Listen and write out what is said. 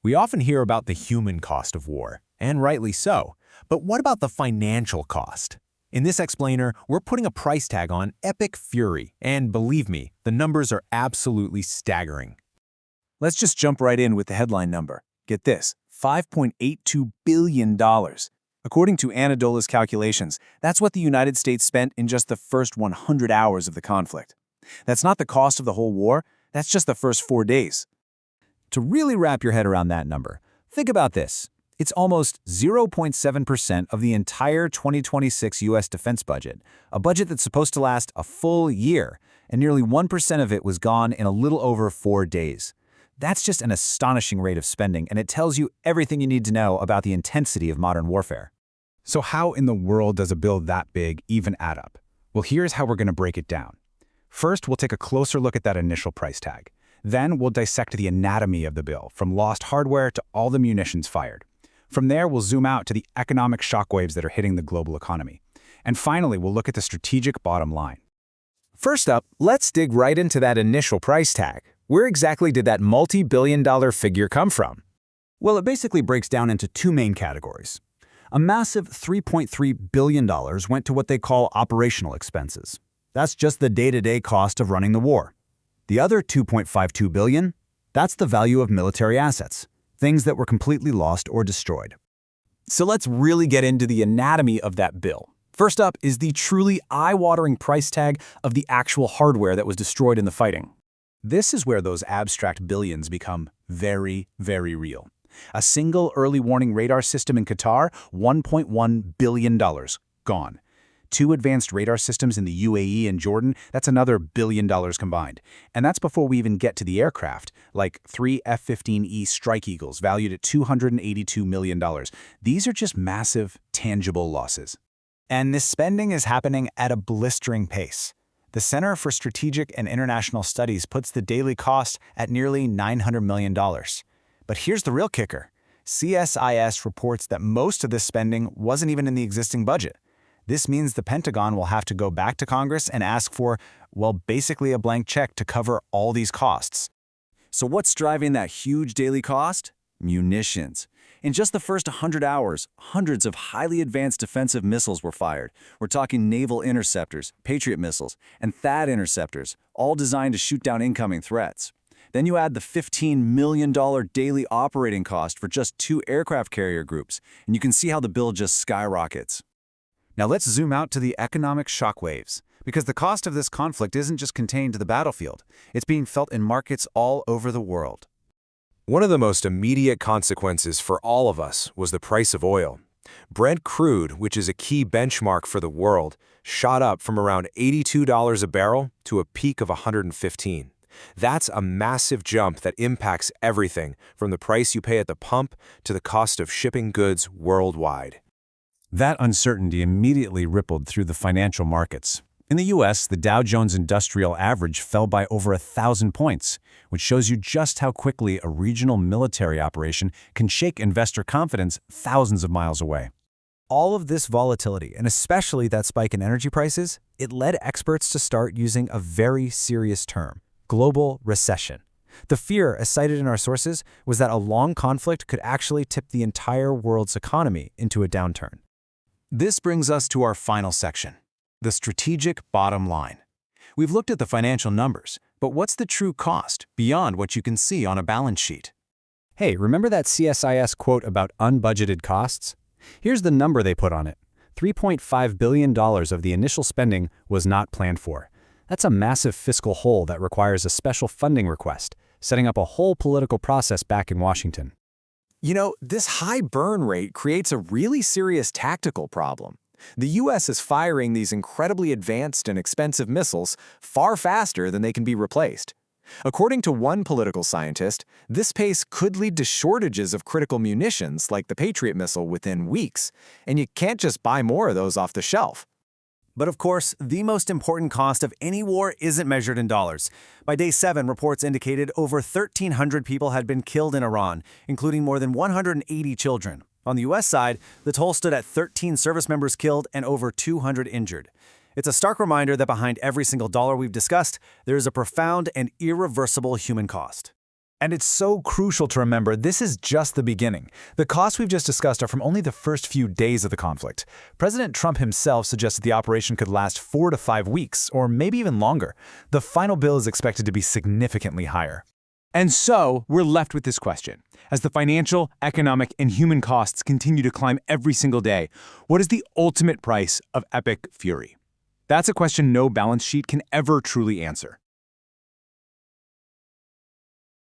We often hear about the human cost of war, and rightly so. But what about the financial cost? In this explainer, we're putting a price tag on epic fury, and believe me, the numbers are absolutely staggering. Let's just jump right in with the headline number. Get this, $5.82 billion. According to Anadolu's calculations, that's what the United States spent in just the first 100 hours of the conflict. That's not the cost of the whole war, that's just the first 4 days. To really wrap your head around that number, think about this. It's almost 0.7% of the entire 2026 U.S. defense budget, a budget that's supposed to last a full year, and nearly 1% of it was gone in a little over 4 days. That's just an astonishing rate of spending, and it tells you everything you need to know about the intensity of modern warfare. So how in the world does a bill that big even add up? Well, here's how we're going to break it down. First, we'll take a closer look at that initial price tag. Then we'll dissect the anatomy of the bill, from lost hardware to all the munitions fired. From there, we'll zoom out to the economic shockwaves that are hitting the global economy. And finally, we'll look at the strategic bottom line. First up, let's dig right into that initial price tag. Where exactly did that multi-billion-dollar figure come from? Well, it basically breaks down into two main categories. A massive $3.3 billion went to what they call operational expenses. That's just the day-to-day cost of running the war. The other $2.52 billion, that's the value of military assets, things that were completely lost or destroyed. So let's really get into the anatomy of that bill. First up is the truly eye-watering price tag of the actual hardware that was destroyed in the fighting. This is where those abstract billions become very, very real. A single early warning radar system in Qatar, $1.1 billion, gone. 2 advanced radar systems in the UAE and Jordan, that's another $1 billion combined. And that's before we even get to the aircraft, like 3 F-15E Strike Eagles valued at $282 million. These are just massive, tangible losses. And this spending is happening at a blistering pace. The Center for Strategic and International Studies puts the daily cost at nearly $900 million. But here's the real kicker. CSIS reports that most of this spending wasn't even in the existing budget. This means the Pentagon will have to go back to Congress and ask for, well, basically a blank check to cover all these costs. So what's driving that huge daily cost? Munitions. In just the first 100 hours, hundreds of highly advanced defensive missiles were fired. We're talking naval interceptors, Patriot missiles, and THAAD interceptors, all designed to shoot down incoming threats. Then you add the $15 million daily operating cost for just 2 aircraft carrier groups, and you can see how the bill just skyrockets. Now let's zoom out to the economic shockwaves, because the cost of this conflict isn't just contained to the battlefield. It's being felt in markets all over the world. One of the most immediate consequences for all of us was the price of oil. Brent crude, which is a key benchmark for the world, shot up from around $82 a barrel to a peak of $115. That's a massive jump that impacts everything from the price you pay at the pump to the cost of shipping goods worldwide. That uncertainty immediately rippled through the financial markets. In the U.S., the Dow Jones Industrial Average fell by over 1,000 points, which shows you just how quickly a regional military operation can shake investor confidence thousands of miles away. All of this volatility, and especially that spike in energy prices, it led experts to start using a very serious term: global recession. The fear, as cited in our sources, was that a long conflict could actually tip the entire world's economy into a downturn. This brings us to our final section, the strategic bottom line. We've looked at the financial numbers, but what's the true cost beyond what you can see on a balance sheet? Hey, remember that CSIS quote about unbudgeted costs? Here's the number they put on it. $3.5 billion of the initial spending was not planned for. That's a massive fiscal hole that requires a special funding request, setting up a whole political process back in Washington. You know, this high burn rate creates a really serious tactical problem. The U.S. is firing these incredibly advanced and expensive missiles far faster than they can be replaced. According to one political scientist, this pace could lead to shortages of critical munitions like the Patriot missile within weeks, and you can't just buy more of those off the shelf. But of course, the most important cost of any war isn't measured in dollars. By day 7, reports indicated over 1,300 people had been killed in Iran, including more than 180 children. On the U.S. side, the toll stood at 13 service members killed and over 200 injured. It's a stark reminder that behind every single dollar we've discussed, there is a profound and irreversible human cost. And it's so crucial to remember this is just the beginning. The costs we've just discussed are from only the first few days of the conflict. President Trump himself suggested the operation could last 4 to 5 weeks, or maybe even longer. The final bill is expected to be significantly higher. And so, we're left with this question. As the financial, economic, and human costs continue to climb every single day, what is the ultimate price of epic fury? That's a question no balance sheet can ever truly answer.